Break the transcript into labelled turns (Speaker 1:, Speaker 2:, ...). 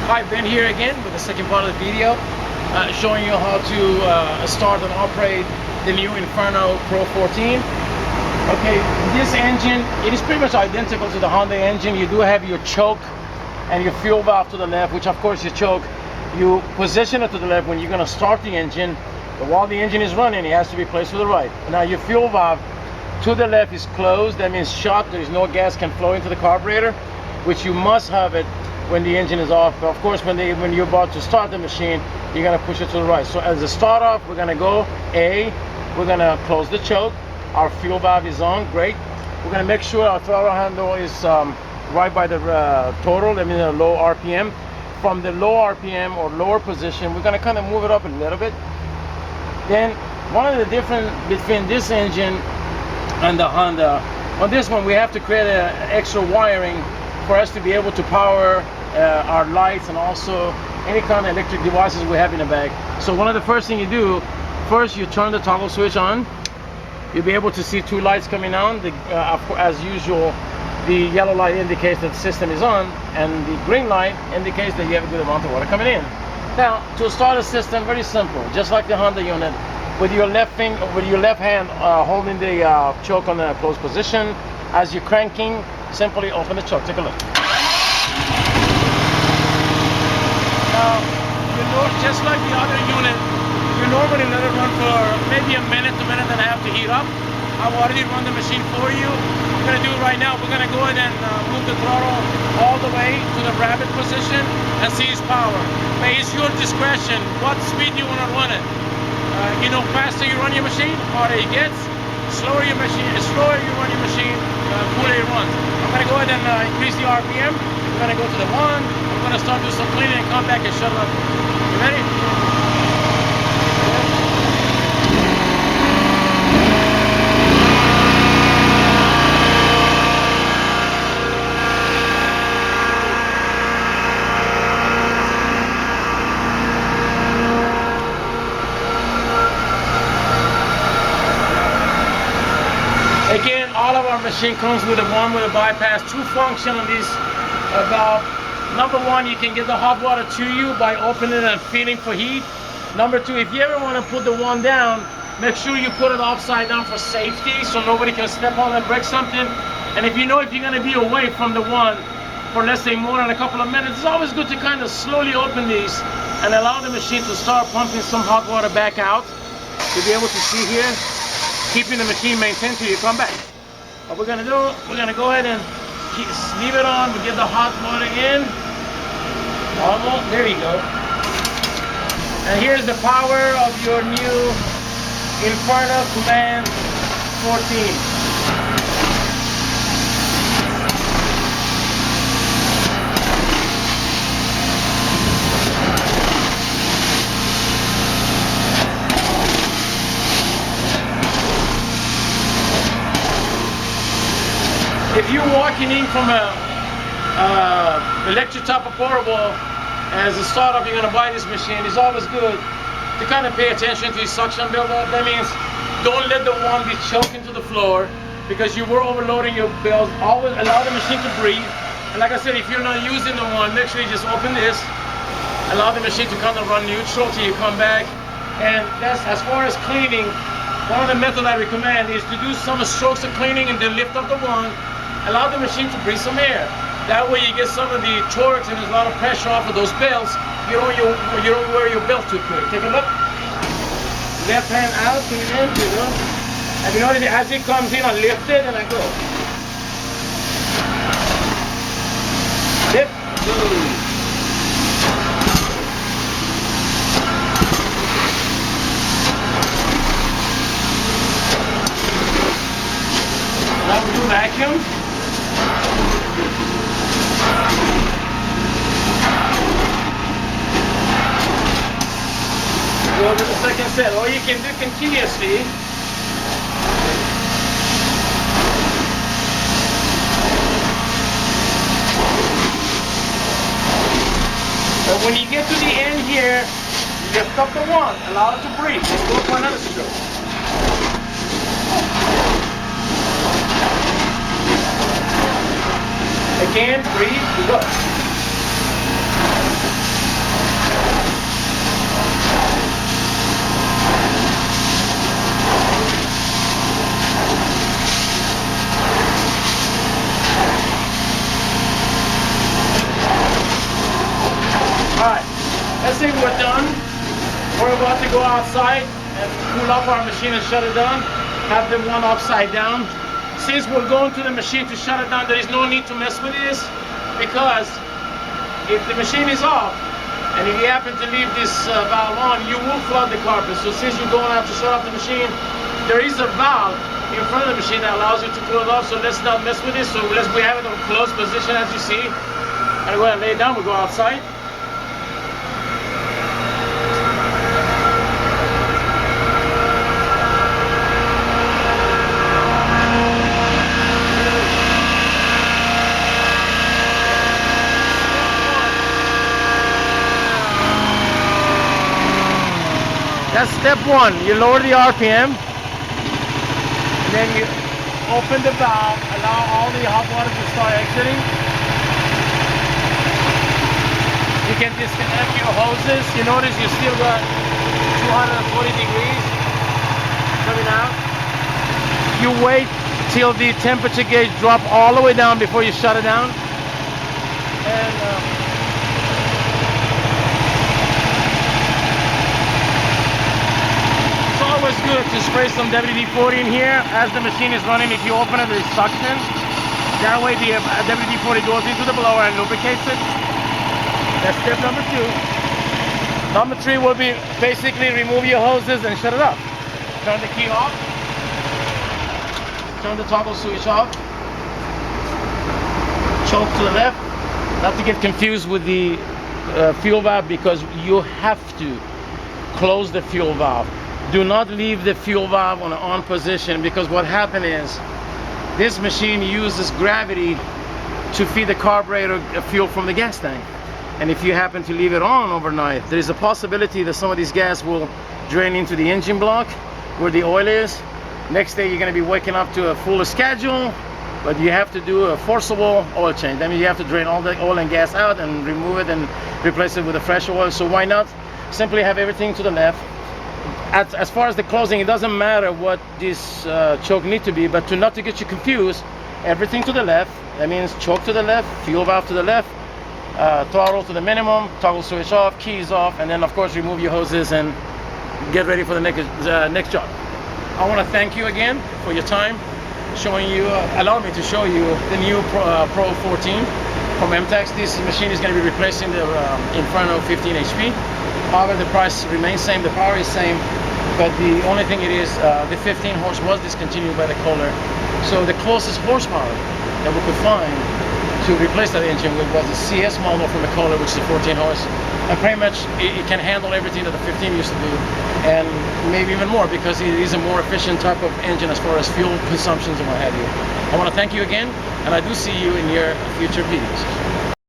Speaker 1: Hi, Ben here again with the second part of the video, showing you how to start and operate the new Inferno Pro 14. Okay, this engine, it is pretty much identical to the Honda engine. You do have your choke and your fuel valve to the left, which of course your choke, you position it to the left when you're going to start the engine, but while the engine is running, it has to be placed to the right. Now your fuel valve to the left is closed. That means shut. There is no gas can flow into the carburetor, which you must have it when the engine is off. But of course, when you're about to start the machine, you're gonna push it to the right. So as a start off, we're gonna go A, we're gonna close the choke. Our fuel valve is on, great. We're gonna make sure our throttle handle is right by the total, that means a low RPM. From the low RPM or lower position, we're gonna kind of move it up a little bit. Then one of the difference between this engine and the Honda, on this one we have to create an extra wiring for us to be able to power our lights and also any kind of electric devices we have in the bag. So one of the first things you do, first you turn the toggle switch on. You'll be able to see two lights coming on. As usual, the yellow light indicates that the system is on, and the green light indicates that you have a good amount of water coming in. Now, to start a system, very simple, just like the Honda unit, with your left hand holding the choke on the closed position. As you're cranking, simply open the choke. Take a look. Now, just like the other unit, you normally let it run for maybe a minute and a half to heat up. I've already run the machine for you. We're going to do it right now. We're going to go ahead and move the throttle all the way to the rabbit position and see its power. But it's your discretion what speed you want to run it. Faster you run your machine, harder it gets. Slower you run your machine, cooler it runs. I'm going to go ahead and increase the RPM. We're going to go to the 1. I'm going to start doing some cleaning and come back and shut it up. You ready? Again, all of our machine comes with a bypass. Two function on this valve. Number one, you can get the hot water to you by opening and feeling for heat. Number two, if you ever want to put the one down, make sure you put it upside down for safety so nobody can step on and break something. And if you're going to be away from the one for let's say more than a couple of minutes, it's always good to kind of slowly open these and allow the machine to start pumping some hot water back out. You'll be able to see here, keeping the machine maintained till you come back. What we're gonna do, we're gonna go ahead and leave it on. We get the hot water in. Almost, there you go. And here's the power of your new Inferno Command 14. If you're walking in from a electric type of portable, as a startup, you're going to buy this machine, it's always good to kind of pay attention to the suction buildup. That means don't let the one be choking to the floor because you were overloading your belts. Always allow the machine to breathe. And like I said, if you're not using the one, make sure you just open this, allow the machine to kind of run neutral till you come back. And that's as far as cleaning. One of the methods I recommend is to do some strokes of cleaning and then lift up the one. Allow the machine to breathe some air. That way you get some of the torques and there's a lot of pressure off of those belts. You don't wear your belt too quick. Take a look. Left hand out, clean in, And you notice as it comes in, I lift it and I go. Lift, boom. Now we do vacuum. Go to the second set, or you can do continuously. But when you get to the end here, lift up the one, allow it to breathe. Let's go for another stroke. Again, breathe, go. Alright, let's say we're done. We're about to go outside and cool up our machine and shut it down. Have them one upside down. Since we're going to the machine to shut it down, there is no need to mess with this, because if the machine is off and if you happen to leave this valve on, you will flood the carpet. So since you're going out to shut off the machine, there is a valve in front of the machine that allows you to cool it off. So let's not mess with this. So we have it on closed position, as you see. I'm gonna go ahead and lay it down. We'll go outside. That's step one. You lower the RPM, and then you open the valve, allow all the hot water to start exiting. You can disconnect your hoses. You notice you still got 240 degrees coming out. You wait till the temperature gauge drop all the way down before you shut it down. And always good to spray some WD-40 in here as the machine is running. If you open it, there's suction. That way the WD-40 goes into the blower and lubricates it. That's step number 2. Number 3 will be basically remove your hoses and shut it off. Turn the key off. Turn the toggle switch off. Choke to the left. Not to get confused with the fuel valve, because you have to close the fuel valve. Do not leave the fuel valve on an on position, because what happened is this machine uses gravity to feed the carburetor fuel from the gas tank. And if you happen to leave it on overnight, there is a possibility that some of this gas will drain into the engine block where the oil is. Next day you're going to be waking up to a full schedule, but you have to do a forcible oil change. That means you have to drain all the oil and gas out and remove it and replace it with a fresh oil. So why not simply have everything to the left? As far as the closing, it doesn't matter what this choke need to be, but not to get you confused, everything to the left. That means choke to the left, fuel valve to the left, throttle to the minimum, toggle switch off, keys off, and then of course remove your hoses and get ready for the next job. I want to thank you again for your time, showing you, allow me to show you the new Pro 14 from Amtex. This machine is going to be replacing the Inferno 15 HP. However, the price remains same, the power is same, but the only thing it is, the 15 horse was discontinued by the Kohler. So the closest horsepower that we could find to replace that engine with was the CS model from the Kohler, which is a 14 horse. And pretty much it can handle everything that the 15 used to do, and maybe even more, because it is a more efficient type of engine as far as fuel consumptions and what have you. I want to thank you again, and I do see you in your future videos.